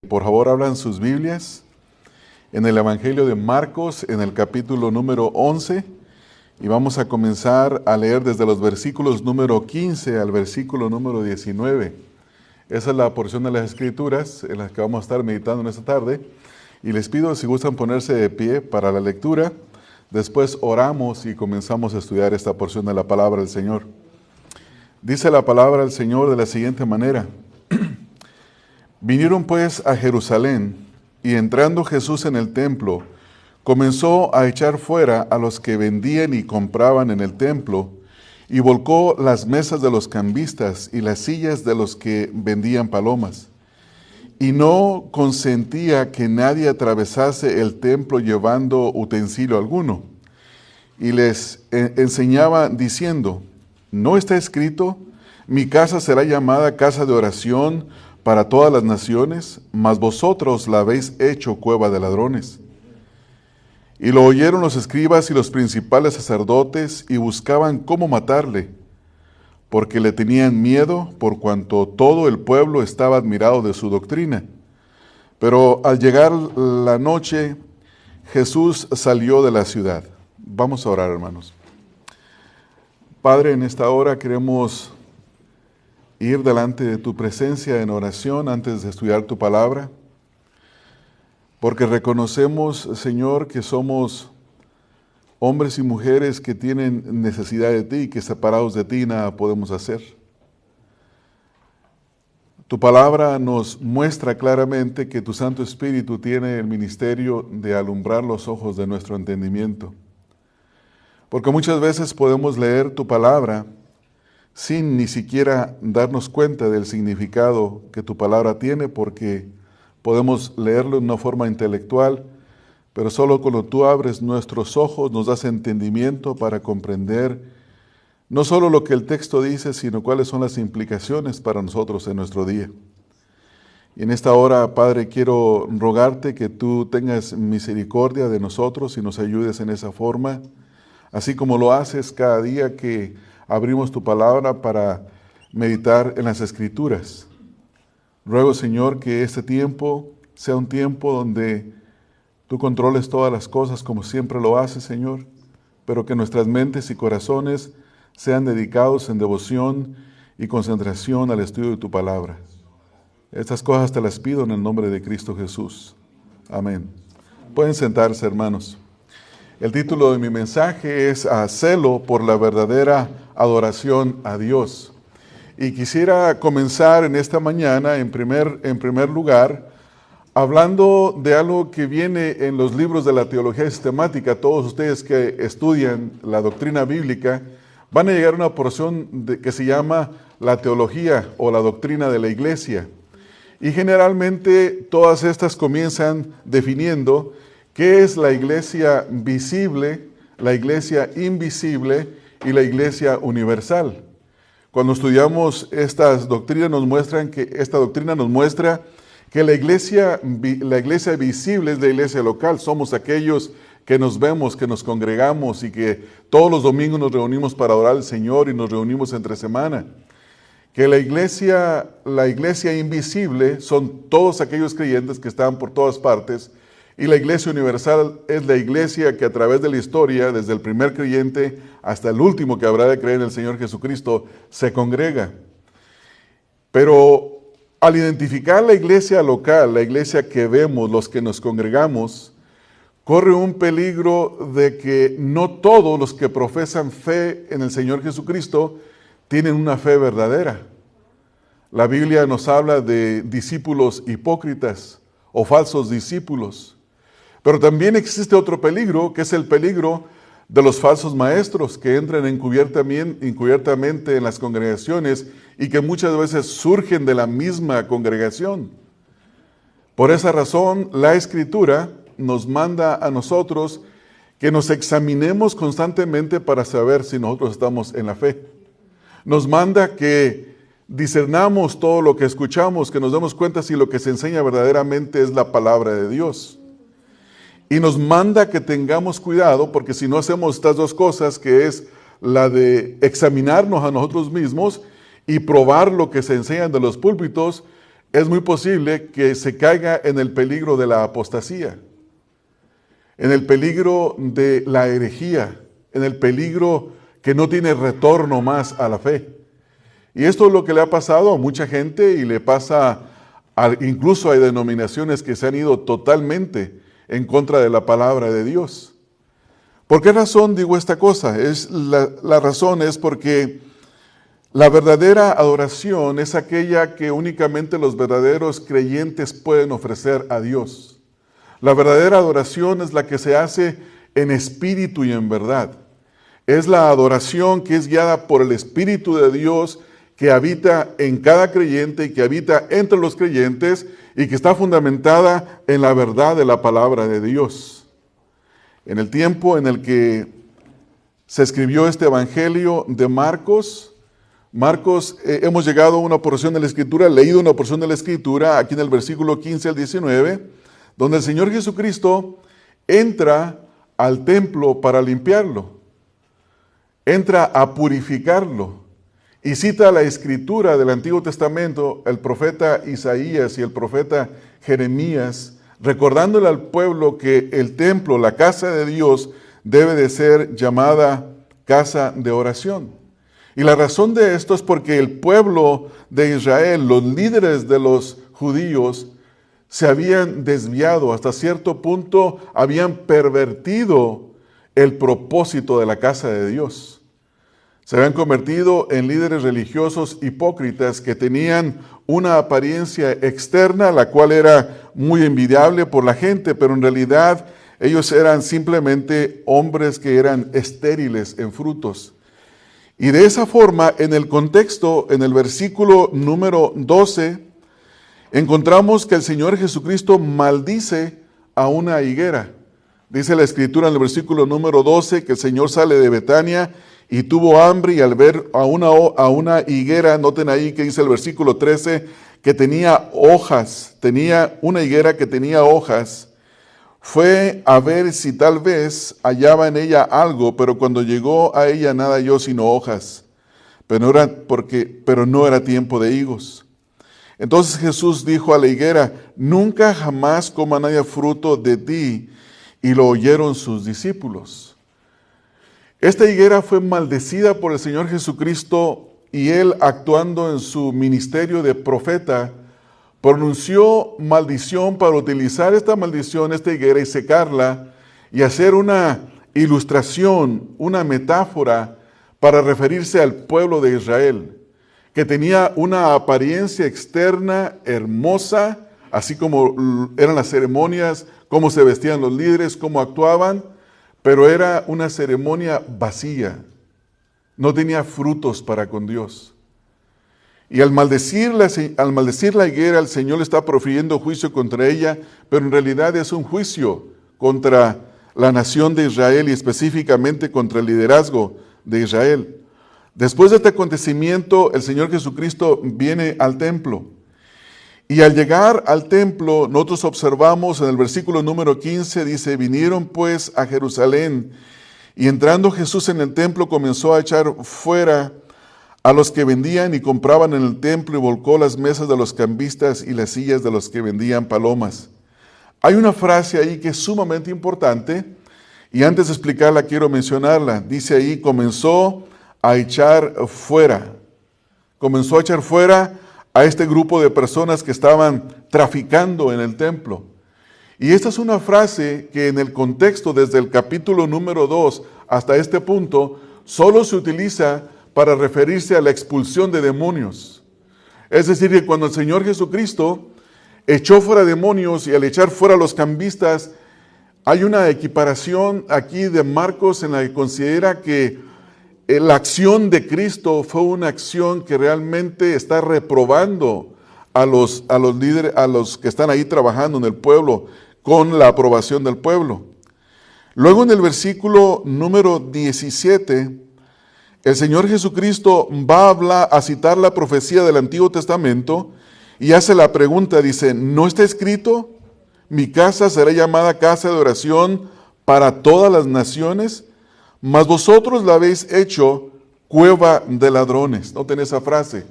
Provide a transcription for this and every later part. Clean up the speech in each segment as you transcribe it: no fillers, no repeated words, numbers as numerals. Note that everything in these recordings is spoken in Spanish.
Por favor, abran sus Biblias en el Evangelio de Marcos, en el capítulo número 11, y vamos a comenzar a leer desde los versículos número 15 al versículo número 19. Esa es la porción de las Escrituras en la que vamos a estar meditando en esta tarde, y les pido si gustan ponerse de pie para la lectura. Después oramos y comenzamos a estudiar esta porción de la palabra del Señor. Dice la palabra del Señor de la siguiente manera: Vinieron pues a Jerusalén, y entrando Jesús en el templo, comenzó a echar fuera a los que vendían y compraban en el templo, y volcó las mesas de los cambistas y las sillas de los que vendían palomas. Y no consentía que nadie atravesase el templo llevando utensilio alguno. Y les enseñaba diciendo: ¿no está escrito, mi casa será llamada casa de oración para todas las naciones, mas vosotros la habéis hecho cueva de ladrones? Y lo oyeron los escribas y los principales sacerdotes, y buscaban cómo matarle, porque le tenían miedo, por cuanto todo el pueblo estaba admirado de su doctrina. Pero al llegar la noche, Jesús salió de la ciudad. Vamos a orar, hermanos. Padre, en esta hora queremos ir delante de tu presencia en oración antes de estudiar tu palabra, porque reconocemos, Señor, que somos hombres y mujeres que tienen necesidad de ti y que separados de ti nada podemos hacer. Tu palabra nos muestra claramente que tu Santo Espíritu tiene el ministerio de alumbrar los ojos de nuestro entendimiento, porque muchas veces podemos leer tu palabra sin ni siquiera darnos cuenta del significado que tu palabra tiene, porque podemos leerlo de una forma intelectual, pero solo cuando tú abres nuestros ojos nos das entendimiento para comprender no solo lo que el texto dice, sino cuáles son las implicaciones para nosotros en nuestro día. Y en esta hora, Padre, quiero rogarte que tú tengas misericordia de nosotros y nos ayudes en esa forma, así como lo haces cada día que abrimos tu palabra para meditar en las Escrituras. Ruego, Señor, que este tiempo sea un tiempo donde tú controles todas las cosas como siempre lo haces, Señor, pero que nuestras mentes y corazones sean dedicados en devoción y concentración al estudio de tu palabra. Estas cosas te las pido en el nombre de Cristo Jesús. Amén. Pueden sentarse, hermanos. El título de mi mensaje es Celo por la verdadera adoración a Dios. Y quisiera comenzar en esta mañana, en primer lugar, hablando de algo que viene en los libros de la teología sistemática. Todos ustedes que estudian la doctrina bíblica van a llegar a una porción que se llama la teología o la doctrina de la iglesia. Y generalmente todas estas comienzan definiendo qué es la iglesia visible, la iglesia invisible y la iglesia universal. Cuando estudiamos estas doctrinas esta doctrina nos muestra que la iglesia visible es la iglesia local. Somos aquellos que nos vemos, que nos congregamos y que todos los domingos nos reunimos para adorar al Señor y nos reunimos entre semana. Que la iglesia invisible son todos aquellos creyentes que están por todas partes, y la iglesia universal es la iglesia que a través de la historia, desde el primer creyente hasta el último que habrá de creer en el Señor Jesucristo, se congrega. Pero al identificar la iglesia local, la iglesia que vemos, los que nos congregamos, corre un peligro de que no todos los que profesan fe en el Señor Jesucristo tienen una fe verdadera. La Biblia nos habla de discípulos hipócritas o falsos discípulos. Pero también existe otro peligro, que es el peligro de los falsos maestros que entran encubiertamente en las congregaciones y que muchas veces surgen de la misma congregación. Por esa razón, la Escritura nos manda a nosotros que nos examinemos constantemente para saber si nosotros estamos en la fe. Nos manda que discernamos todo lo que escuchamos, que nos demos cuenta si lo que se enseña verdaderamente es la palabra de Dios. Y nos manda que tengamos cuidado, porque si no hacemos estas dos cosas, que es la de examinarnos a nosotros mismos y probar lo que se enseña de los púlpitos, es muy posible que se caiga en el peligro de la apostasía, en el peligro de la herejía, en el peligro que no tiene retorno más a la fe. Y esto es lo que le ha pasado a mucha gente y le pasa, incluso hay denominaciones que se han ido totalmente en contra de la palabra de Dios. ¿Por qué razón digo esta cosa? La razón es porque la verdadera adoración es aquella que únicamente los verdaderos creyentes pueden ofrecer a Dios. La verdadera adoración es la que se hace en espíritu y en verdad. Es la adoración que es guiada por el Espíritu de Dios que habita en cada creyente y que habita entre los creyentes y que está fundamentada en la verdad de la palabra de Dios. En el tiempo en el que se escribió este Evangelio de Marcos, hemos llegado a una porción de la Escritura, leído una porción de la Escritura, aquí en el versículo 15 al 19, donde el Señor Jesucristo entra al templo para limpiarlo, entra a purificarlo, y cita la Escritura del Antiguo Testamento, el profeta Isaías y el profeta Jeremías, recordándole al pueblo que el templo, la casa de Dios, debe de ser llamada casa de oración. Y la razón de esto es porque el pueblo de Israel, los líderes de los judíos, se habían desviado, hasta cierto punto habían pervertido el propósito de la casa de Dios. Se habían convertido en líderes religiosos hipócritas que tenían una apariencia externa, la cual era muy envidiable por la gente, pero en realidad ellos eran simplemente hombres que eran estériles en frutos. Y de esa forma, en el contexto, en el versículo número 12, encontramos que el Señor Jesucristo maldice a una higuera. Dice la Escritura en el versículo número 12 que el Señor sale de Betania y tuvo hambre, y al ver a una higuera, noten ahí que dice el versículo 13, que tenía hojas, tenía una higuera que tenía hojas, fue a ver si tal vez hallaba en ella algo, pero cuando llegó a ella nada halló sino hojas, pero no era tiempo de higos. Entonces Jesús dijo a la higuera, nunca jamás coma nadie fruto de ti, y lo oyeron sus discípulos. Esta higuera fue maldecida por el Señor Jesucristo y Él, actuando en su ministerio de profeta, pronunció maldición para utilizar esta maldición, esta higuera, y secarla y hacer una ilustración, una metáfora para referirse al pueblo de Israel, que tenía una apariencia externa hermosa, así como eran las ceremonias, cómo se vestían los líderes, cómo actuaban, pero era una ceremonia vacía, no tenía frutos para con Dios. Y al maldecir la higuera, el Señor le está profiriendo juicio contra ella, pero en realidad es un juicio contra la nación de Israel y específicamente contra el liderazgo de Israel. Después de este acontecimiento, el Señor Jesucristo viene al templo. Y al llegar al templo, nosotros observamos en el versículo número 15, dice, vinieron pues a Jerusalén, y entrando Jesús en el templo comenzó a echar fuera a los que vendían y compraban en el templo, y volcó las mesas de los cambistas y las sillas de los que vendían palomas. Hay una frase ahí que es sumamente importante, y antes de explicarla quiero mencionarla. Dice ahí, comenzó a echar fuera a este grupo de personas que estaban traficando en el templo. Y esta es una frase que en el contexto, desde el capítulo número 2 hasta este punto, solo se utiliza para referirse a la expulsión de demonios. Es decir, que cuando el Señor Jesucristo echó fuera demonios y al echar fuera a los cambistas, hay una equiparación aquí de Marcos en la que considera que la acción de Cristo fue una acción que realmente está reprobando a los líderes, a los que están ahí trabajando en el pueblo, con la aprobación del pueblo. Luego en el versículo número 17, el Señor Jesucristo va a citar la profecía del Antiguo Testamento y hace la pregunta, dice, ¿no está escrito? Mi casa será llamada casa de oración para todas las naciones, mas vosotros la habéis hecho cueva de ladrones. Noten esa frase.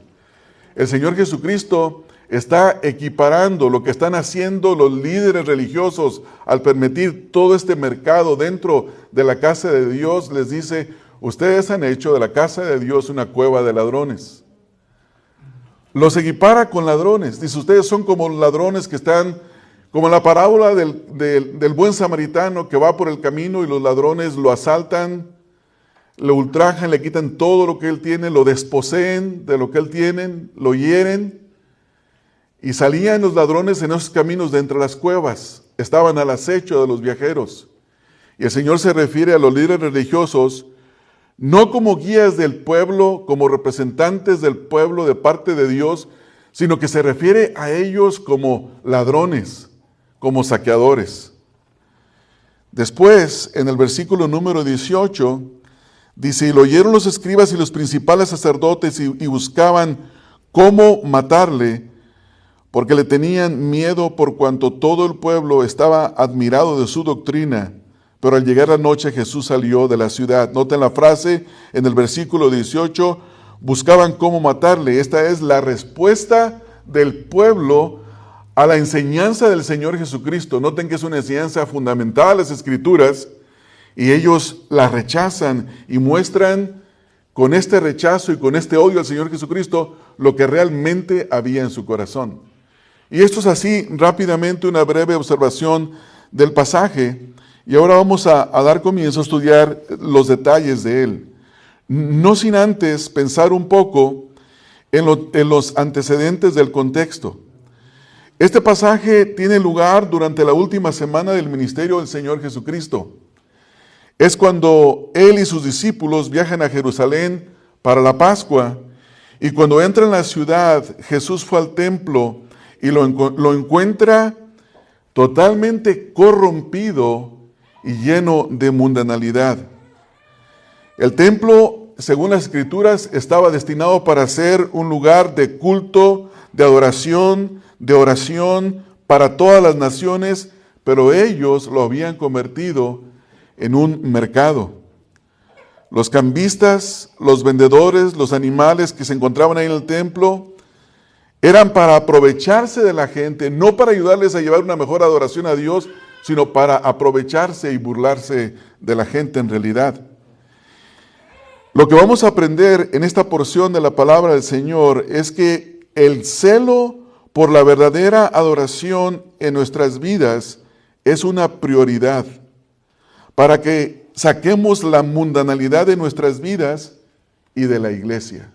El Señor Jesucristo está equiparando lo que están haciendo los líderes religiosos al permitir todo este mercado dentro de la casa de Dios. Les dice, ustedes han hecho de la casa de Dios una cueva de ladrones. Los equipara con ladrones. Dice, ustedes son como ladrones que están, como la parábola del buen samaritano que va por el camino y los ladrones lo asaltan, lo ultrajan, le quitan todo lo que él tiene, lo desposeen de lo que él tiene, lo hieren. Y salían los ladrones en esos caminos de entre las cuevas, estaban al acecho de los viajeros. Y el Señor se refiere a los líderes religiosos, no como guías del pueblo, como representantes del pueblo de parte de Dios, sino que se refiere a ellos como ladrones, como saqueadores. Después, en el versículo número 18, dice, y lo oyeron los escribas y los principales sacerdotes y buscaban cómo matarle, porque le tenían miedo por cuanto todo el pueblo estaba admirado de su doctrina. Pero al llegar la noche Jesús salió de la ciudad. Noten la frase en el versículo 18, buscaban cómo matarle. Esta es la respuesta del pueblo a la enseñanza del Señor Jesucristo. Noten que es una enseñanza fundamental a las Escrituras y ellos la rechazan y muestran con este rechazo y con este odio al Señor Jesucristo lo que realmente había en su corazón. Y esto es así rápidamente una breve observación del pasaje. Y ahora vamos a dar comienzo a estudiar los detalles de él. No sin antes pensar un poco en los antecedentes del contexto. Este pasaje tiene lugar durante la última semana del ministerio del Señor Jesucristo. Es cuando Él y sus discípulos viajan a Jerusalén para la Pascua. Y cuando entran en la ciudad, Jesús fue al templo y lo encuentra totalmente corrompido y lleno de mundanalidad. El templo, según las Escrituras, estaba destinado para ser un lugar de culto, de adoración, de oración para todas las naciones, pero ellos lo habían convertido en un mercado. Los cambistas, los vendedores, los animales que se encontraban ahí en el templo, eran para aprovecharse de la gente, no para ayudarles a llevar una mejor adoración a Dios, sino para aprovecharse y burlarse de la gente en realidad. Lo que vamos a aprender en esta porción de la palabra del Señor es que el celo por la verdadera adoración en nuestras vidas es una prioridad para que saquemos la mundanalidad de nuestras vidas y de la iglesia.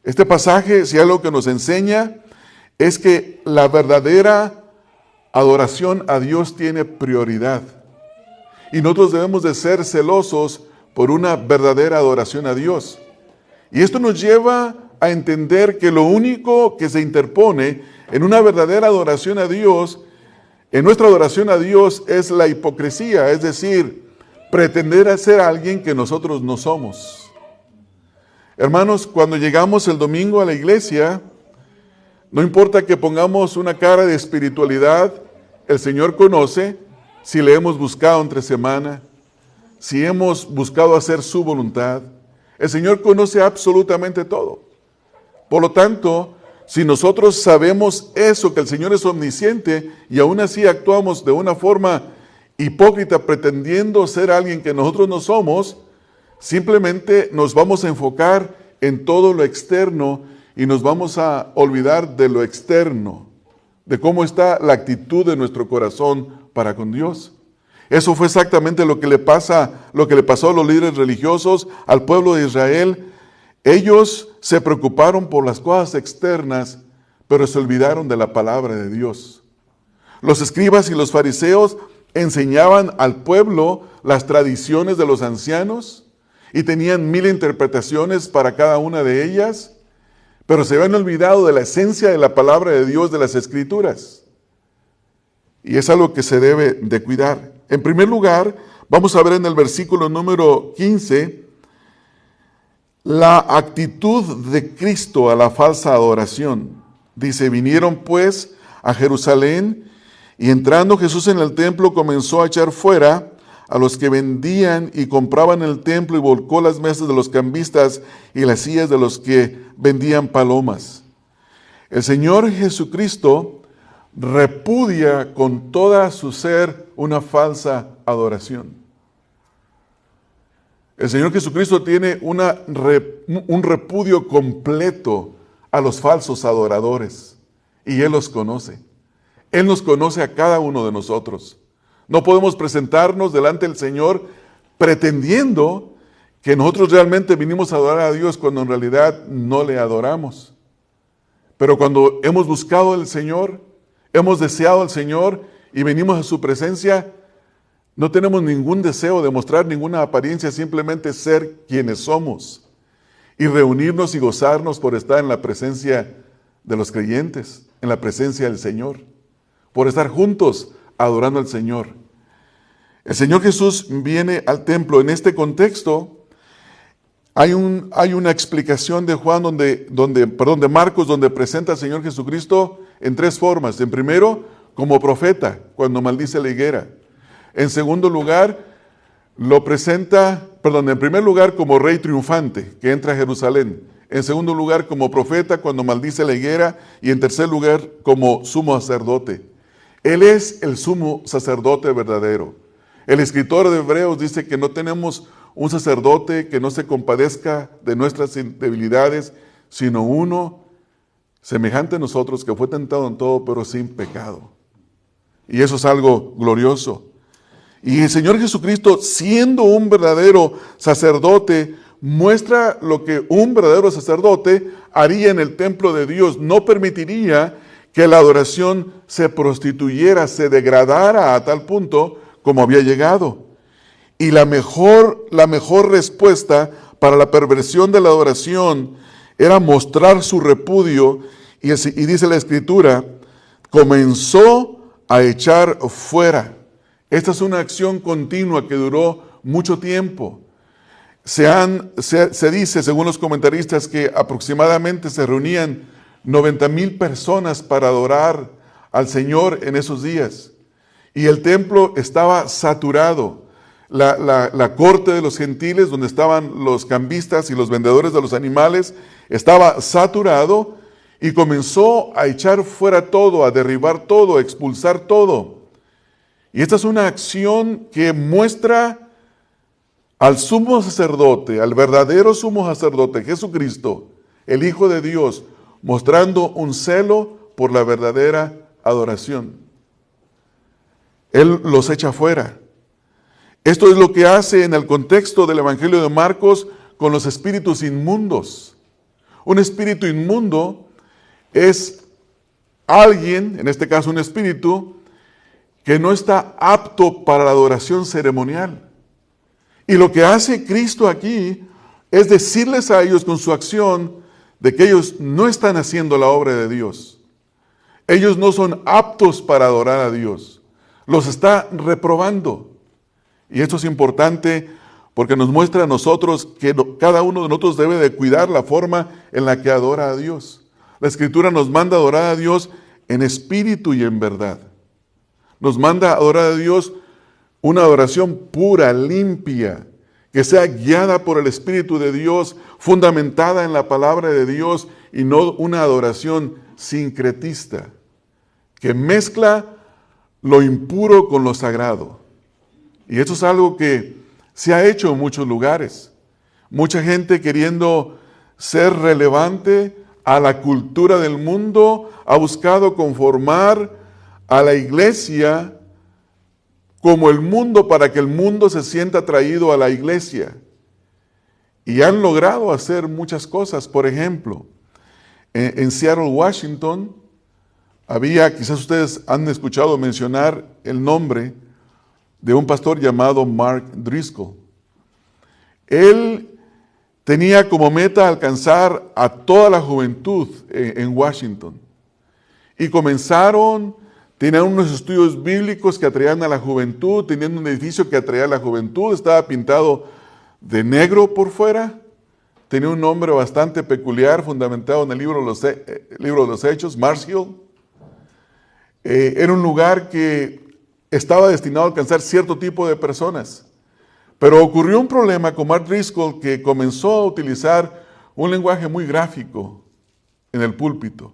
Este pasaje, si algo que nos enseña, es que la verdadera adoración a Dios tiene prioridad. Y nosotros debemos de ser celosos por una verdadera adoración a Dios. Y esto nos lleva a entender que lo único que se interpone en una verdadera adoración a Dios, en nuestra adoración a Dios, es la hipocresía, es decir, pretender ser alguien que nosotros no somos. Hermanos, cuando llegamos el domingo a la iglesia, no importa que pongamos una cara de espiritualidad, el Señor conoce si le hemos buscado entre semana, si hemos buscado hacer su voluntad. El Señor conoce absolutamente todo. Por lo tanto, si nosotros sabemos eso, que el Señor es omnisciente, y aún así actuamos de una forma hipócrita, pretendiendo ser alguien que nosotros no somos, simplemente nos vamos a enfocar en todo lo externo y nos vamos a olvidar de lo externo, de cómo está la actitud de nuestro corazón para con Dios. Eso fue exactamente lo que le pasó a los líderes religiosos, al pueblo de Israel. Ellos se preocuparon por las cosas externas, pero se olvidaron de la palabra de Dios. Los escribas y los fariseos enseñaban al pueblo las tradiciones de los ancianos y tenían 1000 interpretaciones para cada una de ellas, pero se habían olvidado de la esencia de la palabra de Dios, de las Escrituras. Y es algo que se debe de cuidar. En primer lugar, vamos a ver en el versículo número 15, la actitud de Cristo a la falsa adoración. Dice, vinieron pues a Jerusalén, y entrando Jesús en el templo comenzó a echar fuera a los que vendían y compraban en el templo y volcó las mesas de los cambistas y las sillas de los que vendían palomas. El Señor Jesucristo repudia con toda su ser una falsa adoración. El Señor Jesucristo tiene un repudio completo a los falsos adoradores, y Él los conoce. Él nos conoce a cada uno de nosotros. No podemos presentarnos delante del Señor pretendiendo que nosotros realmente vinimos a adorar a Dios cuando en realidad no le adoramos. Pero cuando hemos buscado al Señor, hemos deseado al Señor y venimos a su presencia, no tenemos ningún deseo de mostrar ninguna apariencia, simplemente ser quienes somos y reunirnos y gozarnos por estar en la presencia de los creyentes, en la presencia del Señor, por estar juntos adorando al Señor. El Señor Jesús viene al templo. En este contexto hay una explicación de de Marcos, donde presenta al Señor Jesucristo en tres formas. En primero, como profeta, cuando maldice la higuera. En segundo lugar, en primer lugar, como rey triunfante que entra a Jerusalén. En segundo lugar, como profeta cuando maldice la higuera. Y en tercer lugar, como sumo sacerdote. Él es el sumo sacerdote verdadero. El escritor de Hebreos dice que no tenemos un sacerdote que no se compadezca de nuestras debilidades, sino uno semejante a nosotros, que fue tentado en todo, pero sin pecado. Y eso es algo glorioso. Y el Señor Jesucristo, siendo un verdadero sacerdote, muestra lo que un verdadero sacerdote haría en el templo de Dios. No permitiría que la adoración se prostituyera, se degradara a tal punto como había llegado. Y la mejor respuesta para la perversión de la adoración era mostrar su repudio, y dice la Escritura, comenzó a echar fuera. Esta es una acción continua que duró mucho tiempo. Se dice, según los comentaristas, que aproximadamente se reunían 90,000 personas para adorar al Señor en esos días. Y el templo estaba saturado. La corte de los gentiles, donde estaban los cambistas y los vendedores de los animales, estaba saturado, y comenzó a echar fuera todo, a derribar todo, a expulsar todo. Y esta es una acción que muestra al sumo sacerdote, al verdadero sumo sacerdote, Jesucristo, el Hijo de Dios, mostrando un celo por la verdadera adoración. Él los echa fuera. Esto es lo que hace en el contexto del Evangelio de Marcos con los espíritus inmundos. Un espíritu inmundo es alguien, en este caso un espíritu, que no está apto para la adoración ceremonial. Y lo que hace Cristo aquí es decirles a ellos con su acción de que ellos no están haciendo la obra de Dios. Ellos no son aptos para adorar a Dios. Los está reprobando. Y esto es importante porque nos muestra a nosotros que cada uno de nosotros debe de cuidar la forma en la que adora a Dios. La Escritura nos manda a adorar a Dios en espíritu y en verdad. Nos manda a adorar a Dios una adoración pura, limpia, que sea guiada por el Espíritu de Dios, fundamentada en la palabra de Dios, y no una adoración sincretista, que mezcla lo impuro con lo sagrado. Y esto es algo que se ha hecho en muchos lugares. Mucha gente queriendo ser relevante a la cultura del mundo ha buscado conformar a la iglesia como el mundo, para que el mundo se sienta atraído a la iglesia. Y han logrado hacer muchas cosas. Por ejemplo, en Seattle, Washington, quizás ustedes han escuchado mencionar el nombre de un pastor llamado Mark Driscoll. Él tenía como meta alcanzar a toda la juventud en Washington. Y tenían unos estudios bíblicos que atraían a la juventud, tenían un edificio que atraía a la juventud, estaba pintado de negro por fuera, tenía un nombre bastante peculiar, fundamentado en el libro de los Hechos, Mars Hill. Era un lugar que estaba destinado a alcanzar cierto tipo de personas. Pero ocurrió un problema con Mark Driscoll, que comenzó a utilizar un lenguaje muy gráfico en el púlpito.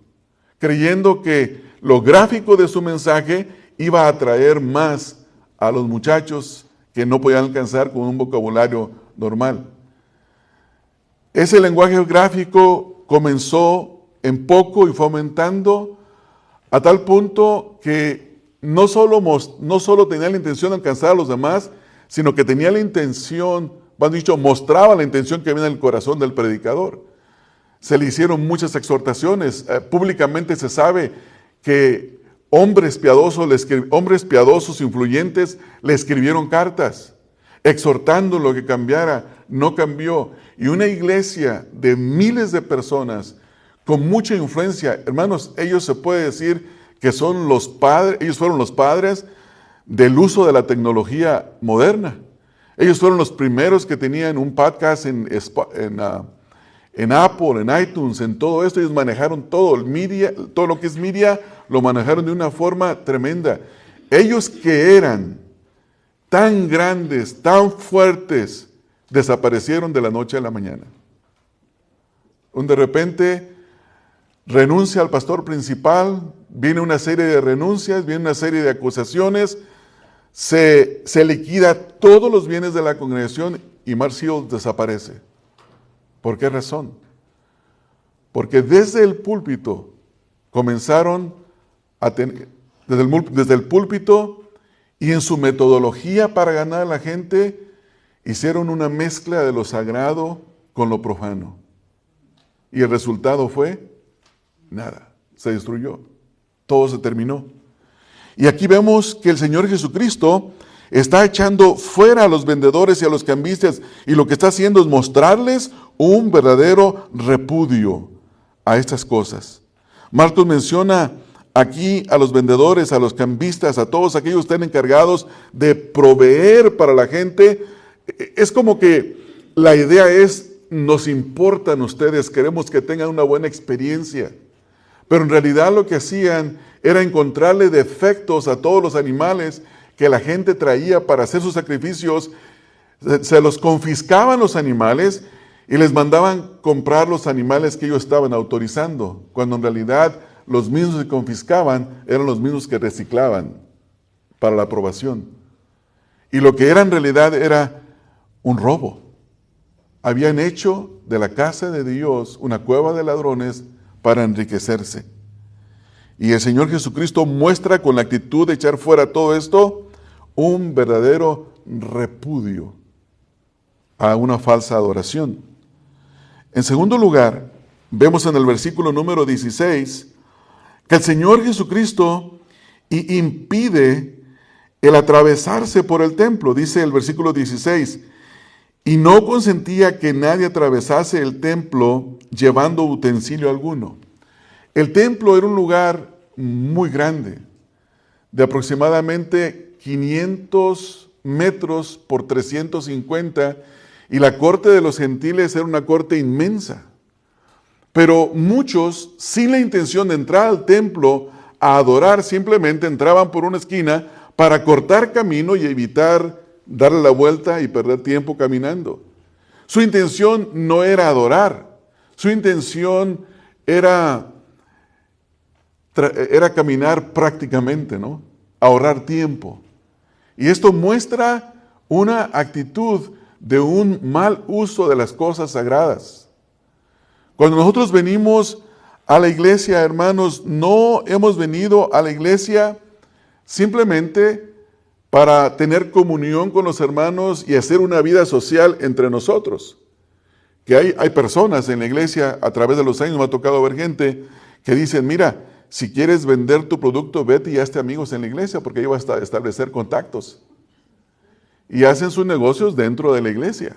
creyendo que lo gráfico de su mensaje iba a atraer más a los muchachos que no podían alcanzar con un vocabulario normal. Ese lenguaje gráfico comenzó en poco y fue aumentando a tal punto que no solo tenía la intención de alcanzar a los demás, sino que tenía la intención, más dicho, mostraba la intención que había en el corazón del predicador. Se le hicieron muchas exhortaciones. Públicamente se sabe que hombres piadosos, influyentes, le escribieron cartas, exhortándolo que cambiara. No cambió. Y una iglesia de miles de personas con mucha influencia, hermanos, ellos se puede decir que son los padres, ellos fueron los padres del uso de la tecnología moderna. Ellos fueron los primeros que tenían un podcast en Apple, en iTunes, en todo esto. Ellos manejaron todo, el media, todo lo que es media, lo manejaron de una forma tremenda. Ellos que eran tan grandes, tan fuertes, desaparecieron de la noche a la mañana. De repente renuncia al pastor principal, viene una serie de renuncias, viene una serie de acusaciones, se liquida todos los bienes de la congregación y Mark Seals desaparece. ¿Por qué razón? Porque desde el púlpito comenzaron a tener, desde el púlpito y en su metodología para ganar a la gente, hicieron una mezcla de lo sagrado con lo profano. Y el resultado fue nada, se destruyó, todo se terminó. Y aquí vemos que el Señor Jesucristo está echando fuera a los vendedores y a los cambistas, y lo que está haciendo es mostrarles un verdadero repudio a estas cosas. Marcos menciona aquí a los vendedores, a los cambistas, a todos aquellos que están encargados de proveer para la gente. Es como que la idea es, nos importan ustedes, queremos que tengan una buena experiencia. Pero en realidad lo que hacían era encontrarle defectos a todos los animales que la gente traía para hacer sus sacrificios. Se los confiscaban los animales y les mandaban comprar los animales que ellos estaban autorizando, cuando en realidad los mismos que confiscaban eran los mismos que reciclaban para la aprobación. Y lo que era en realidad era un robo. Habían hecho de la casa de Dios una cueva de ladrones para enriquecerse. Y el Señor Jesucristo muestra con la actitud de echar fuera todo esto un verdadero repudio a una falsa adoración. En segundo lugar, vemos en el versículo número 16 que el Señor Jesucristo impide el atravesarse por el templo. Dice el versículo 16, y no consentía que nadie atravesase el templo llevando utensilio alguno. El templo era un lugar muy grande, de aproximadamente 500 metros por 350, y la corte de los gentiles era una corte inmensa. Pero muchos, sin la intención de entrar al templo a adorar, simplemente entraban por una esquina para cortar camino y evitar darle la vuelta y perder tiempo caminando. Su intención no era adorar, su intención era caminar prácticamente, ¿no? Ahorrar tiempo. Y esto muestra una actitud de un mal uso de las cosas sagradas. Cuando nosotros venimos a la iglesia, hermanos, no hemos venido a la iglesia simplemente para tener comunión con los hermanos y hacer una vida social entre nosotros. Que hay personas en la iglesia, a través de los años me ha tocado ver gente que dicen, mira, si quieres vender tu producto, vete y hazte amigos en la iglesia, porque ahí vas a establecer contactos. Y hacen sus negocios dentro de la iglesia.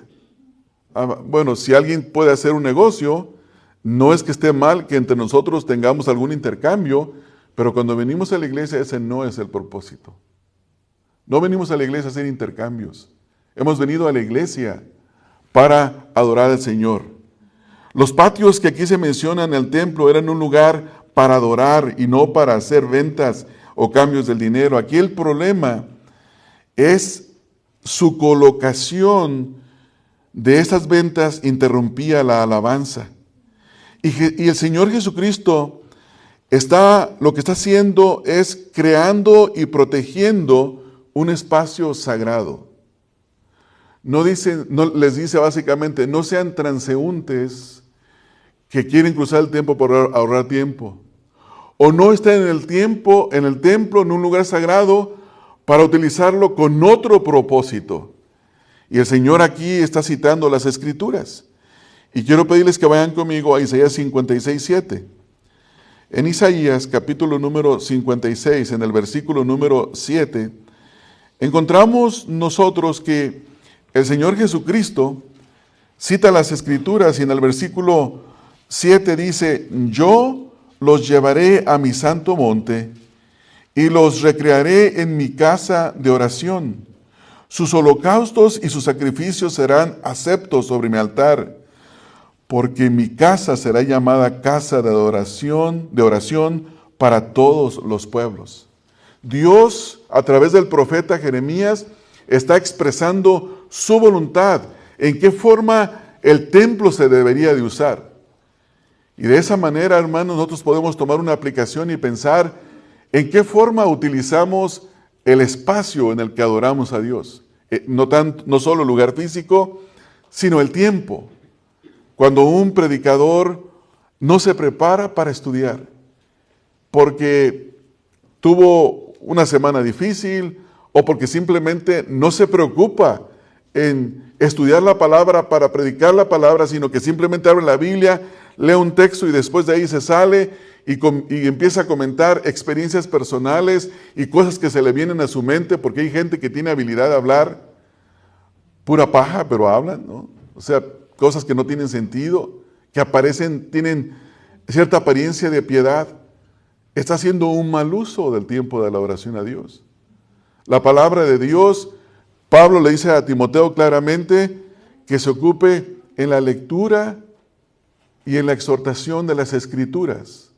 Bueno, si alguien puede hacer un negocio, no es que esté mal que entre nosotros tengamos algún intercambio, pero cuando venimos a la iglesia ese no es el propósito. No venimos a la iglesia a hacer intercambios. Hemos venido a la iglesia para adorar al Señor. Los patios que aquí se mencionan en el templo eran un lugar para adorar y no para hacer ventas o cambios del dinero. Aquí el problema es su colocación de esas ventas interrumpía la alabanza. Y el Señor Jesucristo lo que está haciendo es creando y protegiendo un espacio sagrado. No les dice básicamente, no sean transeúntes que quieren cruzar el templo por ahorrar tiempo. O no estén en el templo, en un lugar sagrado, para utilizarlo con otro propósito. Y el Señor aquí está citando las Escrituras. Y quiero pedirles que vayan conmigo a Isaías 56:7. En Isaías, capítulo número 56, en el versículo número 7, encontramos nosotros que el Señor Jesucristo cita las Escrituras y en el versículo 7 dice, yo los llevaré a mi santo monte y los recrearé en mi casa de oración. Sus holocaustos y sus sacrificios serán aceptos sobre mi altar, porque mi casa será llamada casa de oración para todos los pueblos. Dios, a través del profeta Jeremías, está expresando su voluntad, en qué forma el templo se debería de usar. Y de esa manera, hermanos, nosotros podemos tomar una aplicación y pensar en qué forma utilizamos el espacio en el que adoramos a Dios. No solo el lugar físico, sino el tiempo. Cuando un predicador no se prepara para estudiar, porque tuvo una semana difícil o porque simplemente no se preocupa en estudiar la palabra para predicar la palabra, sino que simplemente abre la Biblia, lee un texto y después de ahí se sale y empieza a comentar experiencias personales y cosas que se le vienen a su mente, porque hay gente que tiene habilidad de hablar, pura paja, pero hablan, ¿no? O sea, cosas que no tienen sentido, que tienen cierta apariencia de piedad. Está haciendo un mal uso del tiempo de la oración a Dios. La palabra de Dios, Pablo le dice a Timoteo claramente que se ocupe en la lectura y en la exhortación de las Escrituras.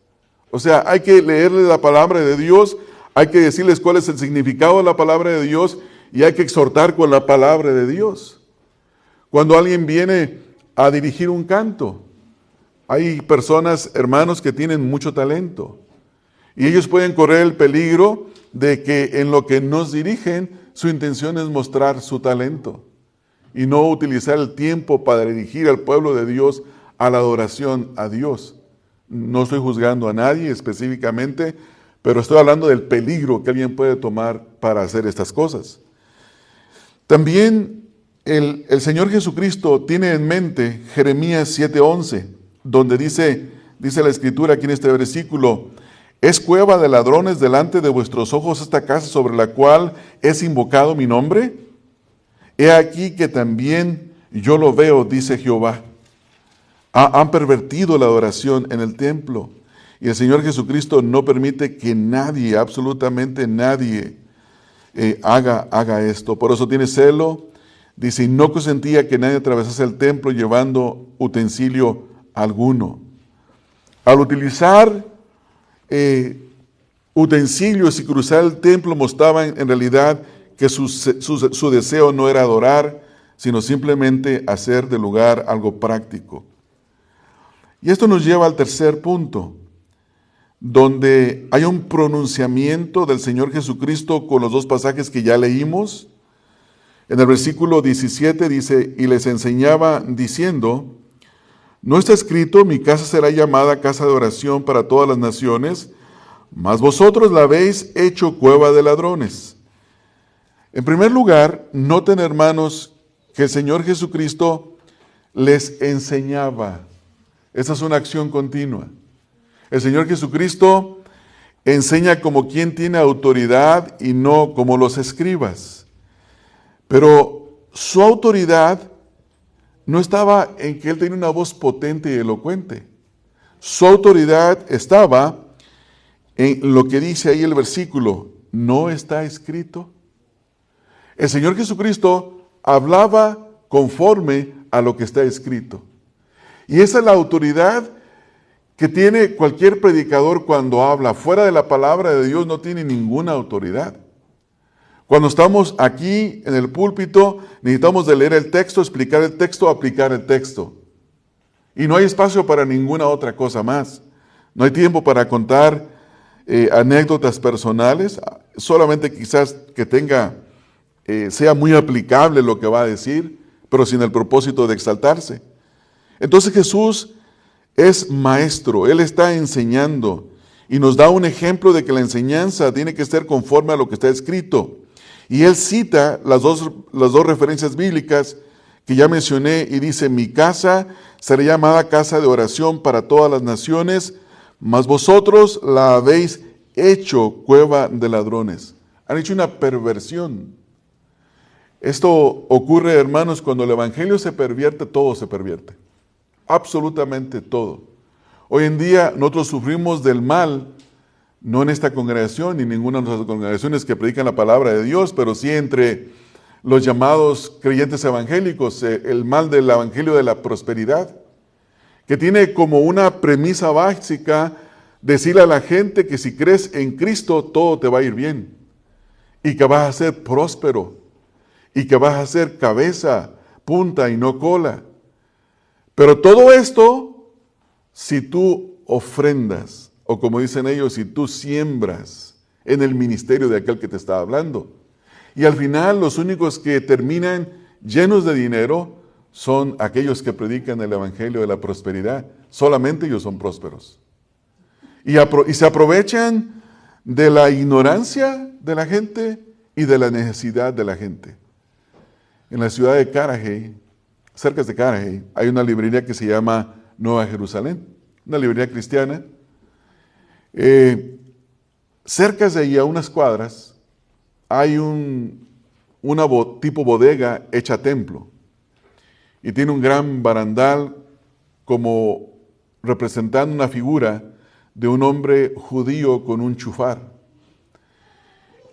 O sea, hay que leerle la palabra de Dios, hay que decirles cuál es el significado de la palabra de Dios y hay que exhortar con la palabra de Dios. Cuando alguien viene a dirigir un canto, hay personas, hermanos, que tienen mucho talento y ellos pueden correr el peligro de que en lo que nos dirigen, su intención es mostrar su talento y no utilizar el tiempo para dirigir al pueblo de Dios a la adoración a Dios. No estoy juzgando a nadie específicamente, pero estoy hablando del peligro que alguien puede tomar para hacer estas cosas. También el Señor Jesucristo tiene en mente Jeremías 7:11, donde dice la Escritura aquí en este versículo, ¿es cueva de ladrones delante de vuestros ojos esta casa sobre la cual es invocado mi nombre? He aquí que también yo lo veo, dice Jehová. Han pervertido la adoración en el templo. Y el Señor Jesucristo no permite que nadie, absolutamente nadie, haga esto. Por eso tiene celo. Dice, y no consentía que nadie atravesase el templo llevando utensilio alguno. Al utilizar utensilios y cruzar el templo mostraba en realidad que su deseo no era adorar, sino simplemente hacer del lugar algo práctico. Y esto nos lleva al tercer punto, donde hay un pronunciamiento del Señor Jesucristo con los dos pasajes que ya leímos. En el versículo 17 dice, y les enseñaba diciendo, ¿no está escrito, mi casa será llamada casa de oración para todas las naciones? Mas vosotros la habéis hecho cueva de ladrones. En primer lugar, noten, hermanos, que el Señor Jesucristo les enseñaba. Esa es una acción continua. El Señor Jesucristo enseña como quien tiene autoridad y no como los escribas. Pero su autoridad no estaba en que Él tenía una voz potente y elocuente. Su autoridad estaba en lo que dice ahí el versículo, ¿no está escrito? El Señor Jesucristo hablaba conforme a lo que está escrito. Y esa es la autoridad que tiene cualquier predicador cuando habla. Fuera de la palabra de Dios no tiene ninguna autoridad. Cuando estamos aquí en el púlpito, necesitamos de leer el texto, explicar el texto, aplicar el texto. Y no hay espacio para ninguna otra cosa más. No hay tiempo para contar anécdotas personales, solamente quizás que sea muy aplicable lo que va a decir, pero sin el propósito de exaltarse. Entonces Jesús es maestro, Él está enseñando y nos da un ejemplo de que la enseñanza tiene que ser conforme a lo que está escrito. Y Él cita las dos referencias bíblicas que ya mencioné y dice: mi casa será llamada casa de oración para todas las naciones, mas vosotros la habéis hecho cueva de ladrones. Han hecho una perversión. Esto ocurre, hermanos, cuando el evangelio se pervierte, todo se pervierte. Absolutamente todo. Hoy en día nosotros sufrimos del mal, no en esta congregación ni en ninguna de nuestras congregaciones que predican la palabra de Dios, pero sí entre los llamados creyentes evangélicos, el mal del evangelio de la prosperidad, que tiene como una premisa básica decirle a la gente que si crees en Cristo todo te va a ir bien y que vas a ser próspero y que vas a ser cabeza, punta y no cola. Pero todo esto, si tú ofrendas, o como dicen ellos, si tú siembras en el ministerio de aquel que te está hablando. Y al final los únicos que terminan llenos de dinero son aquellos que predican el evangelio de la prosperidad. Solamente ellos son prósperos. Y se aprovechan de la ignorancia de la gente y de la necesidad de la gente. En la ciudad de Carajé, cerca de Carajé, hay una librería que se llama Nueva Jerusalén, una librería cristiana. Cerca de ahí, a unas cuadras, hay una tipo bodega hecha templo. Y tiene un gran barandal como representando una figura de un hombre judío con un chufar.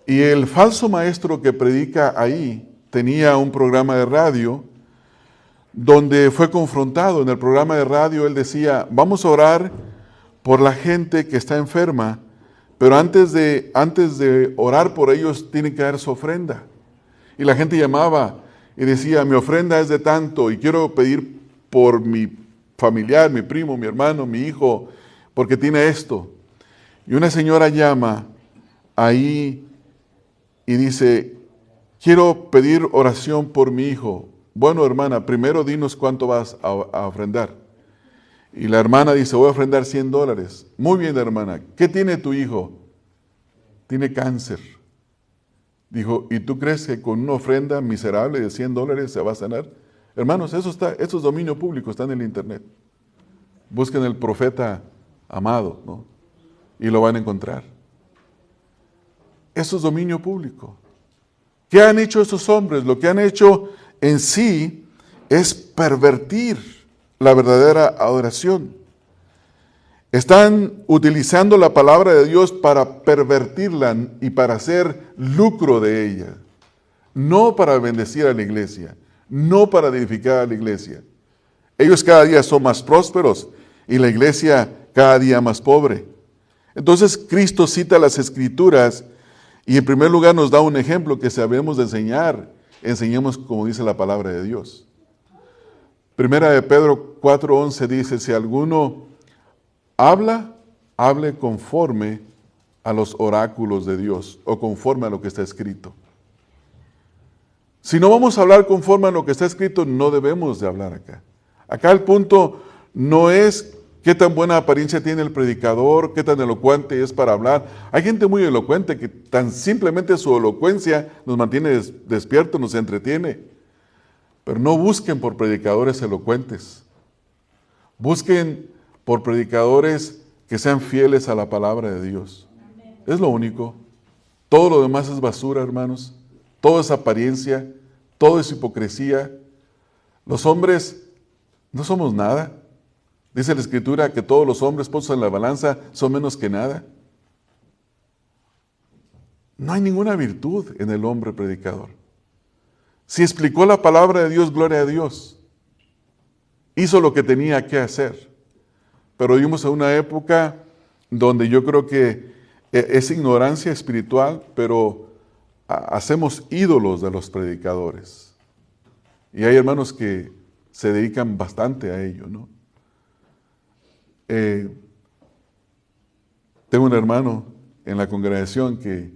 Y el falso maestro que predica ahí tenía un programa de radio donde fue confrontado. En el programa de radio él decía: vamos a orar por la gente que está enferma, pero antes de orar por ellos tienen que dar su ofrenda. Y la gente llamaba y decía: mi ofrenda es de tanto y quiero pedir por mi familiar, mi primo, mi hermano, mi hijo, porque tiene esto. Y una señora llama ahí y dice: quiero pedir oración por mi hijo. Bueno, hermana, primero dinos cuánto vas a ofrendar. Y la hermana dice: voy a ofrendar $100. Muy bien, hermana, ¿qué tiene tu hijo? Tiene cáncer. Dijo: ¿y tú crees que con una ofrenda miserable de $100 se va a sanar? Hermanos, eso es dominio público, está en el internet. Busquen el profeta Amado, ¿no? Y lo van a encontrar. Eso es dominio público. ¿Qué han hecho estos hombres? Lo que han hecho en sí es pervertir la verdadera adoración. Están utilizando la palabra de Dios para pervertirla y para hacer lucro de ella. No para bendecir a la iglesia, no para edificar a la iglesia. Ellos cada día son más prósperos y la iglesia cada día más pobre. Entonces Cristo cita las Escrituras y en primer lugar nos da un ejemplo que sabemos de enseñar. Enseñemos como dice la palabra de Dios. Primera de Pedro 4:11 dice: si alguno hable conforme a los oráculos de Dios o conforme a lo que está escrito. Si no vamos a hablar conforme a lo que está escrito, no debemos de hablar acá. Acá el punto no es qué tan buena apariencia tiene el predicador, qué tan elocuente es para hablar. Hay gente muy elocuente que tan simplemente su elocuencia nos mantiene despiertos, nos entretiene. Pero no busquen por predicadores elocuentes. Busquen por predicadores que sean fieles a la palabra de Dios. Es lo único. Todo lo demás es basura, hermanos. Todo es apariencia, todo es hipocresía. Los hombres no somos nada. Dice la Escritura que todos los hombres puestos en la balanza son menos que nada. No hay ninguna virtud en el hombre predicador. Si explicó la palabra de Dios, gloria a Dios. Hizo lo que tenía que hacer. Pero vivimos en una época donde yo creo que es ignorancia espiritual, pero hacemos ídolos de los predicadores. Y hay hermanos que se dedican bastante a ello, ¿no? Tengo un hermano en la congregación que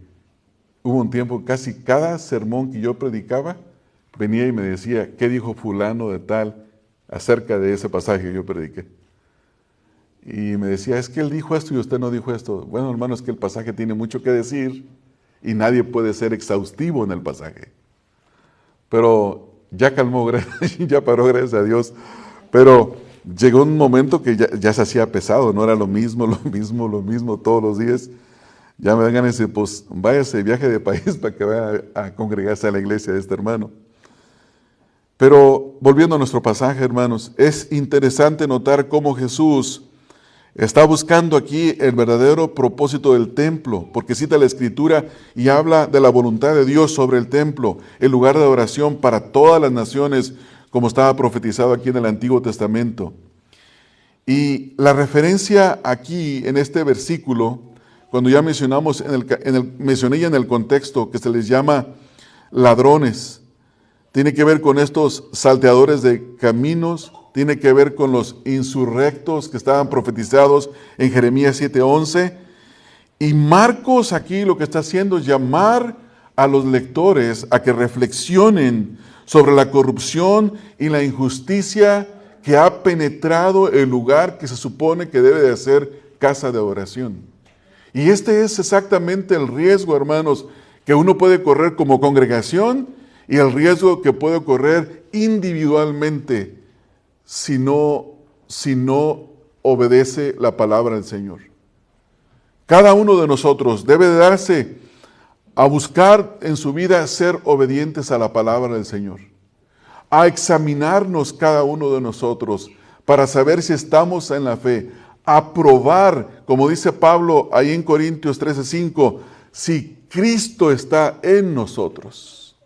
hubo un tiempo, casi cada sermón que yo predicaba, venía y me decía, ¿qué dijo fulano de tal acerca de ese pasaje que yo prediqué? Y me decía, es que él dijo esto y usted no dijo esto. Bueno, hermano, es que el pasaje tiene mucho que decir y nadie puede ser exhaustivo en el pasaje. Pero ya calmó, ya paró, gracias a Dios. Pero llegó un momento que ya se hacía pesado, no era lo mismo todos los días. Ya me dan ganas de decir, pues váyase, viaje de país para que vaya a congregarse a la iglesia de este hermano. Pero volviendo a nuestro pasaje, hermanos, es interesante notar cómo Jesús está buscando aquí el verdadero propósito del templo, porque cita la Escritura y habla de la voluntad de Dios sobre el templo, el lugar de oración para todas las naciones, como estaba profetizado aquí en el Antiguo Testamento. Y la referencia aquí en este versículo, cuando ya mencionamos, mencioné ya en el contexto que se les llama ladrones, tiene que ver con estos salteadores de caminos, tiene que ver con los insurrectos que estaban profetizados en Jeremías 7:11. Y Marcos aquí lo que está haciendo es llamar a los lectores a que reflexionen sobre la corrupción y la injusticia que ha penetrado el lugar que se supone que debe de ser casa de oración. Y este es exactamente el riesgo, hermanos, que uno puede correr como congregación y el riesgo que puede correr individualmente si no obedece la palabra del Señor. Cada uno de nosotros debe de darse a buscar en su vida ser obedientes a la palabra del Señor, a examinarnos cada uno de nosotros para saber si estamos en la fe, a probar, como dice Pablo ahí en Corintios 13:5, si Cristo está en nosotros.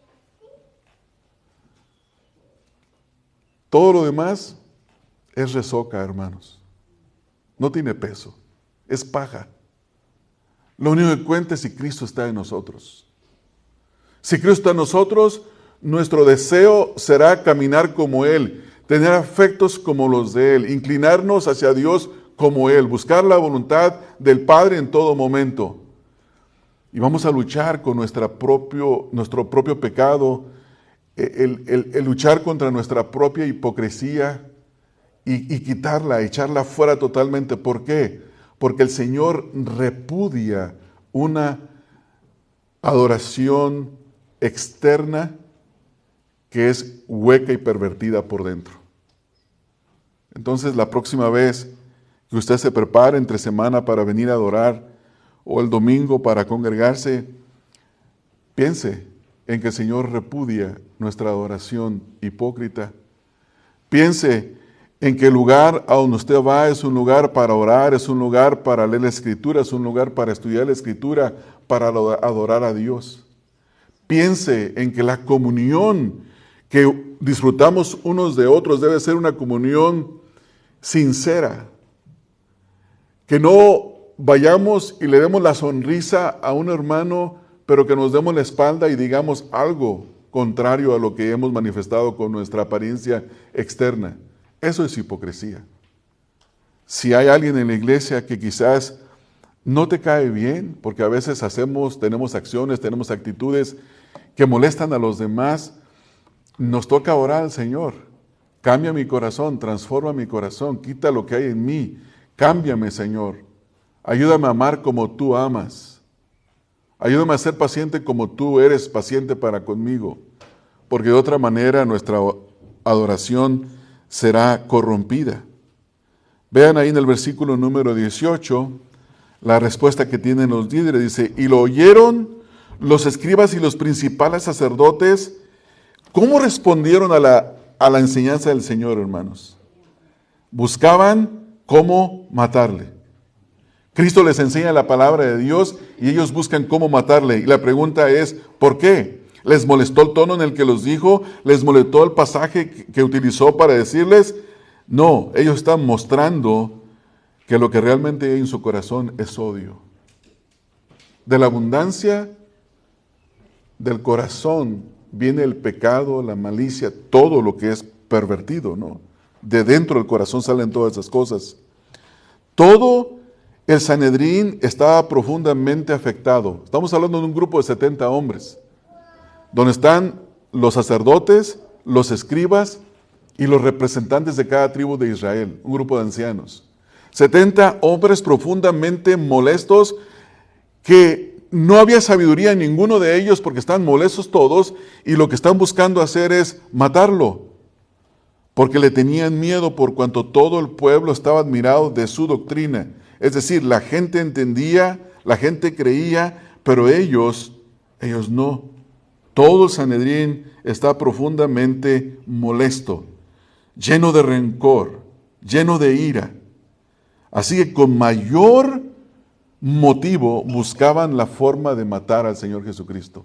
Todo lo demás es resoca, hermanos. No tiene peso, es paja. Lo único que cuenta es si Cristo está en nosotros. Si Cristo está en nosotros, nuestro deseo será caminar como Él, tener afectos como los de Él, inclinarnos hacia Dios como Él, buscar la voluntad del Padre en todo momento. Y vamos a luchar con nuestro propio pecado, el luchar contra nuestra propia hipocresía y quitarla, echarla fuera totalmente. ¿Por qué? Porque el Señor repudia una adoración externa que es hueca y pervertida por dentro. Entonces, la próxima vez que usted se prepare entre semana para venir a adorar o el domingo para congregarse, piense en que el Señor repudia nuestra adoración hipócrita. Piense en que el lugar a donde usted va es un lugar para orar, es un lugar para leer la Escritura, es un lugar para estudiar la Escritura, para adorar a Dios. Piense en que la comunión que disfrutamos unos de otros debe ser una comunión sincera. Que no vayamos y le demos la sonrisa a un hermano, pero que nos demos la espalda y digamos algo contrario a lo que hemos manifestado con nuestra apariencia externa. Eso es hipocresía. Si hay alguien en la iglesia que quizás no te cae bien, porque a veces tenemos acciones, tenemos actitudes que molestan a los demás, nos toca orar al Señor. Cambia mi corazón, transforma mi corazón, quita lo que hay en mí. Cámbiame, Señor. Ayúdame a amar como tú amas. Ayúdame a ser paciente como tú eres paciente para conmigo. Porque de otra manera nuestra adoración será corrompida. Vean ahí en el versículo número 18, la respuesta que tienen los líderes. Dice, y lo oyeron los escribas y los principales sacerdotes. ¿Cómo respondieron a la enseñanza del Señor, hermanos? Buscaban cómo matarle. Cristo les enseña la palabra de Dios y ellos buscan cómo matarle. Y la pregunta es, ¿por qué? ¿Les molestó el tono en el que los dijo? ¿Les molestó el pasaje que utilizó para decirles? No, ellos están mostrando que lo que realmente hay en su corazón es odio. De la abundancia del corazón viene el pecado, la malicia, todo lo que es pervertido, ¿no? De dentro del corazón salen todas esas cosas. Todo el Sanedrín estaba profundamente afectado. Estamos hablando de un grupo de 70 hombres, donde están los sacerdotes, los escribas y los representantes de cada tribu de Israel, un grupo de ancianos. 70 hombres profundamente molestos, que no había sabiduría en ninguno de ellos porque están molestos todos, y lo que están buscando hacer es matarlo, porque le tenían miedo por cuanto todo el pueblo estaba admirado de su doctrina. Es decir, la gente entendía, la gente creía, pero ellos no. Todo el Sanedrín está profundamente molesto, lleno de rencor, lleno de ira. Así que con mayor motivo buscaban la forma de matar al Señor Jesucristo.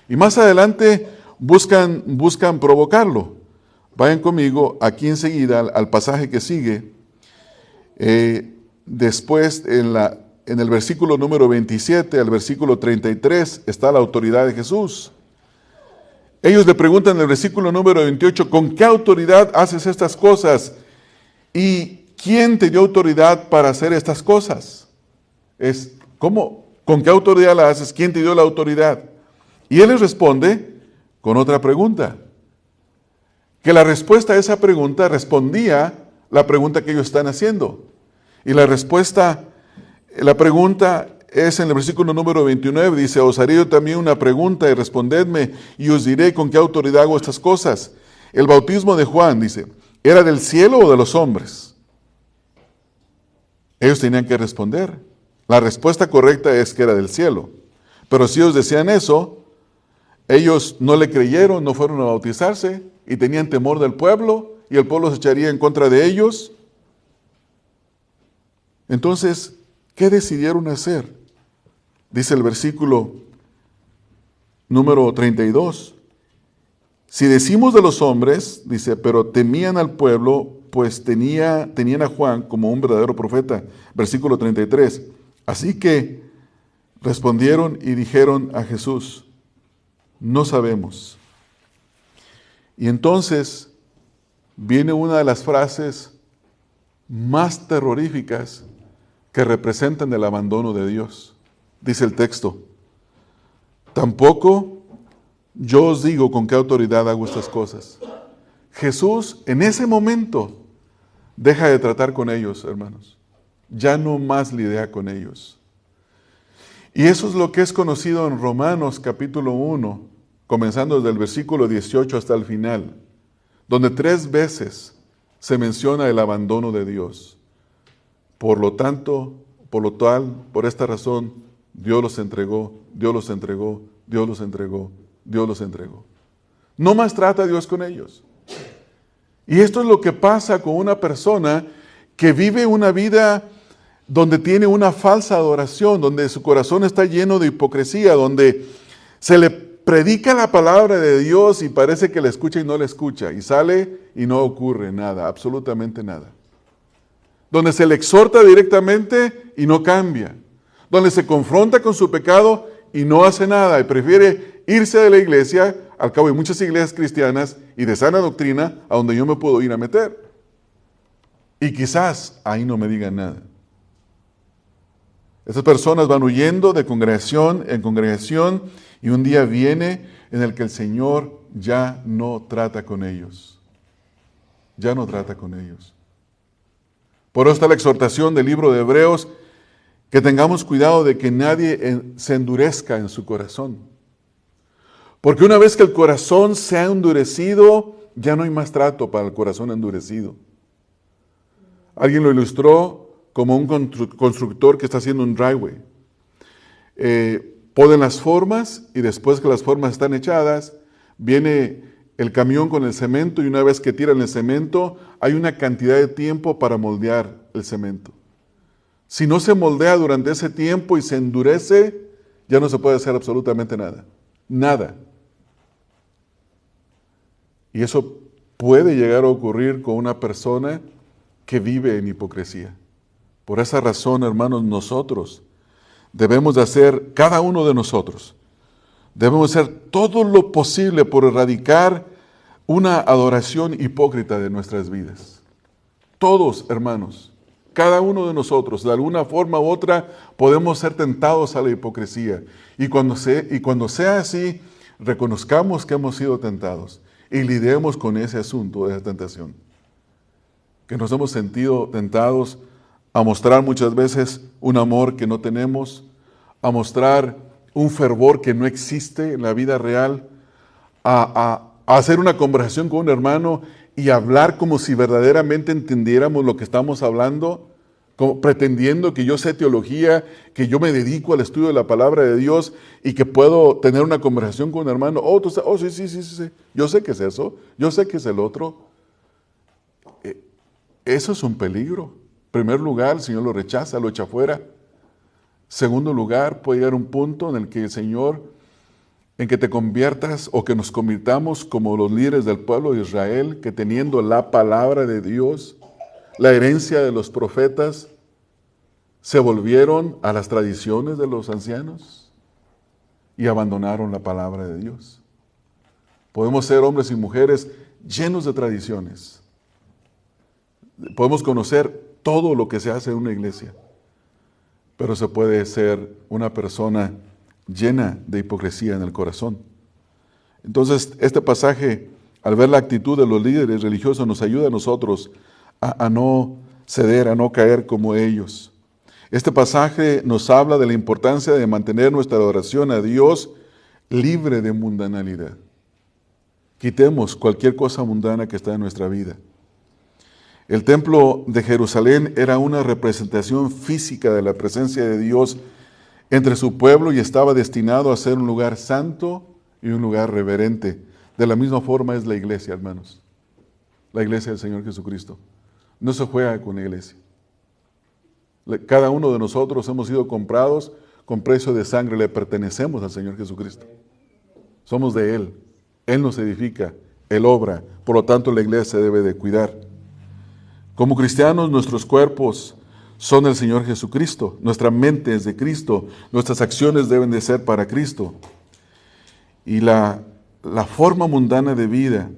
Y más adelante buscan provocarlo. Vayan conmigo aquí enseguida al pasaje que sigue. Después en el versículo número 27 al versículo 33 está la autoridad de Jesús. Ellos le preguntan en el versículo número 28, ¿con qué autoridad haces estas cosas? ¿Y quién te dio autoridad para hacer estas cosas? ¿Cómo? ¿Con qué autoridad la haces? ¿Quién te dio la autoridad? Y él les responde con otra pregunta. Que la respuesta a esa pregunta respondía la pregunta que ellos están haciendo. Y la pregunta es en el versículo número 29, dice, os haré yo también una pregunta y respondedme y os diré con qué autoridad hago estas cosas. El bautismo de Juan, dice, ¿era del cielo o de los hombres? Ellos tenían que responder. La respuesta correcta es que era del cielo. Pero si ellos decían eso, ellos no le creyeron, no fueron a bautizarse y tenían temor del pueblo y el pueblo se echaría en contra de ellos. Entonces, ¿qué decidieron hacer? Dice el versículo número 32. Si decimos de los hombres, dice, pero temían al pueblo, pues tenían a Juan como un verdadero profeta. Versículo 33. Así que respondieron y dijeron a Jesús, no sabemos. Y entonces viene una de las frases más terroríficas que representan el abandono de Dios. Dice el texto, tampoco yo os digo con qué autoridad hago estas cosas. Jesús en ese momento deja de tratar con ellos, hermanos. Ya no más lidia con ellos. Y eso es lo que es conocido en Romanos capítulo 1, comenzando desde el versículo 18 hasta el final, donde 3 veces se menciona el abandono de Dios. Por lo tanto, por esta razón, Dios los entregó, Dios los entregó, Dios los entregó, Dios los entregó. No más trata Dios con ellos. Y esto es lo que pasa con una persona que vive una vida donde tiene una falsa adoración, donde su corazón está lleno de hipocresía, donde se le predica la palabra de Dios y parece que la escucha y no la escucha, y sale y no ocurre nada, absolutamente nada. Donde se le exhorta directamente y no cambia, donde se confronta con su pecado y no hace nada, y prefiere irse de la iglesia. Al cabo hay muchas iglesias cristianas y de sana doctrina a donde yo me puedo ir a meter. Y quizás ahí no me digan nada. Estas personas van huyendo de congregación en congregación y un día viene en el que el Señor ya no trata con ellos. Ya no trata con ellos. Por eso está la exhortación del libro de Hebreos, que tengamos cuidado de que nadie se endurezca en su corazón. Porque una vez que el corazón se ha endurecido, ya no hay más trato para el corazón endurecido. Alguien lo ilustró como un constructor que está haciendo un driveway. Ponen las formas y después que las formas están echadas, viene el camión con el cemento y una vez que tiran el cemento, hay una cantidad de tiempo para moldear el cemento. Si no se moldea durante ese tiempo y se endurece, ya no se puede hacer absolutamente nada. Nada. Y eso puede llegar a ocurrir con una persona que vive en hipocresía. Por esa razón, hermanos, nosotros debemos de hacer, cada uno de nosotros, debemos hacer todo lo posible por erradicar una adoración hipócrita de nuestras vidas. Todos, hermanos, Cada uno de nosotros, de alguna forma u otra, podemos ser tentados a la hipocresía. Y cuando sea así, reconozcamos que hemos sido tentados y lidiemos con ese asunto de esa tentación. Que nos hemos sentido tentados a mostrar muchas veces un amor que no tenemos, a mostrar un fervor que no existe en la vida real, a hacer una conversación con un hermano y hablar como si verdaderamente entendiéramos lo que estamos hablando, como pretendiendo que yo sé teología, que yo me dedico al estudio de la palabra de Dios y que puedo tener una conversación con un hermano. Sí. Yo sé que es eso, yo sé que es el otro. Eso es un peligro. En primer lugar, el Señor lo rechaza, lo echa fuera. Segundo lugar, puede llegar un punto en el que el Señor, en que te conviertas o que nos convirtamos como los líderes del pueblo de Israel, que teniendo la palabra de Dios, la herencia de los profetas, se volvieron a las tradiciones de los ancianos y abandonaron la palabra de Dios. Podemos ser hombres y mujeres llenos de tradiciones. Podemos conocer todo lo que se hace en una iglesia, pero se puede ser una persona llena de hipocresía en el corazón. Entonces, este pasaje, al ver la actitud de los líderes religiosos, nos ayuda a nosotros a no ceder, a no caer como ellos. Este pasaje nos habla de la importancia de mantener nuestra adoración a Dios libre de mundanalidad. Quitemos cualquier cosa mundana que está en nuestra vida. El templo de Jerusalén era una representación física de la presencia de Dios entre su pueblo y estaba destinado a ser un lugar santo y un lugar reverente. De la misma forma es la iglesia, hermanos. La iglesia del Señor Jesucristo. No se juega con la iglesia. Cada uno de nosotros hemos sido comprados con precio de sangre, le pertenecemos al Señor Jesucristo. Somos de Él. Él nos edifica, Él obra, por lo tanto la iglesia se debe de cuidar. Como cristianos, nuestros cuerpos son el Señor Jesucristo, nuestra mente es de Cristo, nuestras acciones deben de ser para Cristo. Y la forma mundana de vida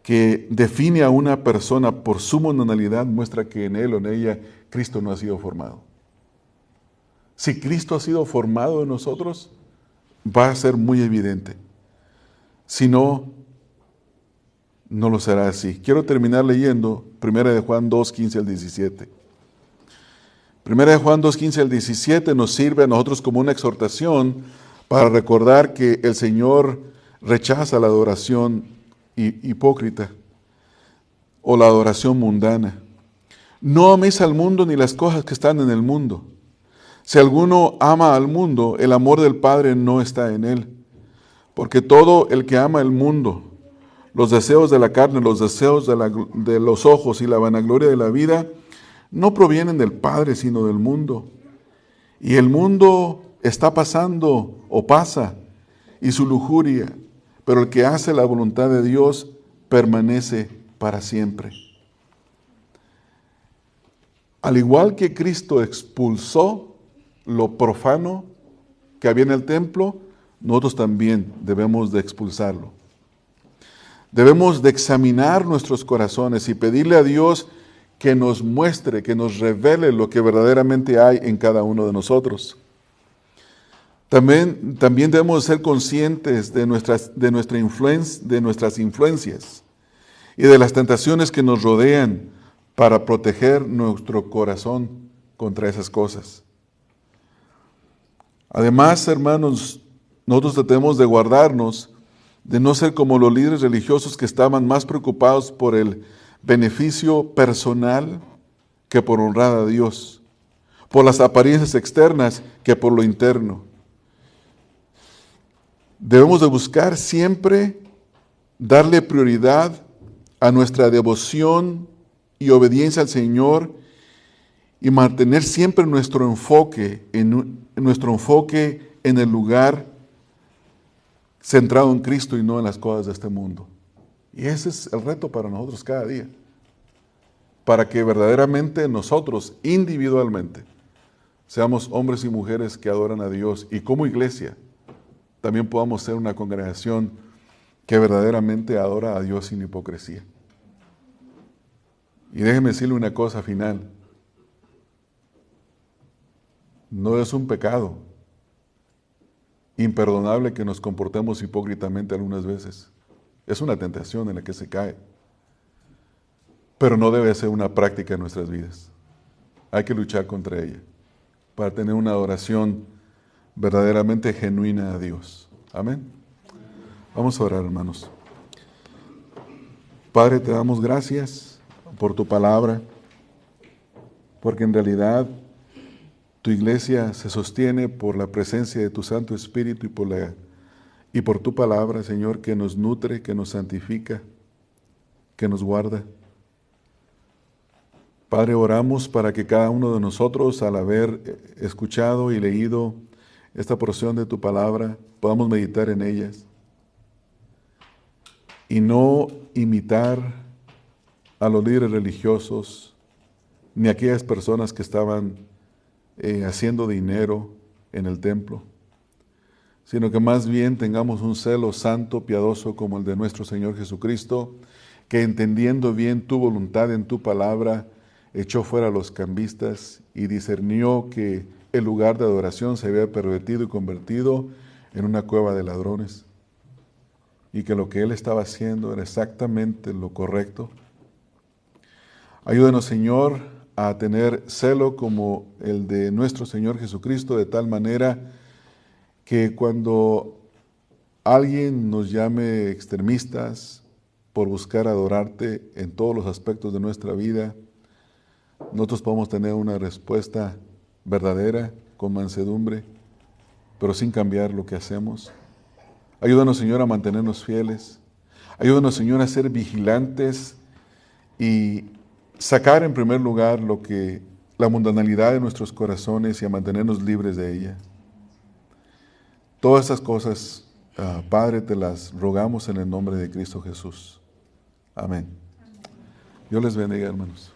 que define a una persona por su mundanalidad muestra que en él o en ella Cristo no ha sido formado. Si Cristo ha sido formado en nosotros, va a ser muy evidente. Si no, no lo será así. Quiero terminar leyendo 1 Juan 2, 15 al 17. 1 Juan 2, 15 al 17 nos sirve a nosotros como una exhortación para recordar que el Señor rechaza la adoración hipócrita o la adoración mundana. No améis al mundo ni las cosas que están en el mundo. Si alguno ama al mundo, el amor del Padre no está en él. Porque todo el que ama el mundo, los deseos de la carne, los deseos de los ojos y la vanagloria de la vida, no provienen del Padre, sino del mundo. Y el mundo está pasando o pasa, y su lujuria, pero el que hace la voluntad de Dios permanece para siempre. Al igual que Cristo expulsó lo profano que había en el templo, nosotros también debemos de expulsarlo. Debemos de examinar nuestros corazones y pedirle a Dios que nos muestre, que nos revele lo que verdaderamente hay en cada uno de nosotros. También debemos ser conscientes de nuestras influencias y de las tentaciones que nos rodean para proteger nuestro corazón contra esas cosas. Además, hermanos, nosotros tratemos de guardarnos de no ser como los líderes religiosos que estaban más preocupados por el beneficio personal que por honrar a Dios, por las apariencias externas que por lo interno. Debemos de buscar siempre darle prioridad a nuestra devoción y obediencia al Señor y mantener siempre nuestro enfoque en el lugar centrado en Cristo y no en las cosas de este mundo. Y ese es el reto para nosotros cada día, para que verdaderamente nosotros individualmente seamos hombres y mujeres que adoran a Dios y como iglesia también podamos ser una congregación que verdaderamente adora a Dios sin hipocresía. Y déjeme decirle una cosa final. No es un pecado imperdonable que nos comportemos hipócritamente algunas veces. Es una tentación en la que se cae. Pero no debe ser una práctica en nuestras vidas. Hay que luchar contra ella para tener una adoración verdaderamente genuina a Dios. Amén. Vamos a orar, hermanos. Padre, te damos gracias por tu palabra, porque en realidad tu iglesia se sostiene por la presencia de tu Santo Espíritu y por tu palabra, Señor, que nos nutre, que nos santifica, que nos guarda. Padre, oramos para que cada uno de nosotros, al haber escuchado y leído esta porción de tu palabra, podamos meditar en ellas y no imitar a los líderes religiosos ni a aquellas personas que estaban haciendo dinero en el templo, sino que más bien tengamos un celo santo, piadoso como el de nuestro Señor Jesucristo, que entendiendo bien tu voluntad en tu palabra, echó fuera a los cambistas y discernió que el lugar de adoración se había pervertido y convertido en una cueva de ladrones, y que lo que él estaba haciendo era exactamente lo correcto. Ayúdanos, Señor, a tener celo como el de nuestro Señor Jesucristo, de tal manera que cuando alguien nos llame extremistas por buscar adorarte en todos los aspectos de nuestra vida, nosotros podemos tener una respuesta verdadera, con mansedumbre, pero sin cambiar lo que hacemos. Ayúdanos, Señor, a mantenernos fieles. Ayúdanos, Señor, a ser vigilantes y sacar en primer lugar la mundanalidad de nuestros corazones y a mantenernos libres de ella. Todas esas cosas, Padre, te las rogamos en el nombre de Cristo Jesús. Amén. Dios les bendiga, hermanos.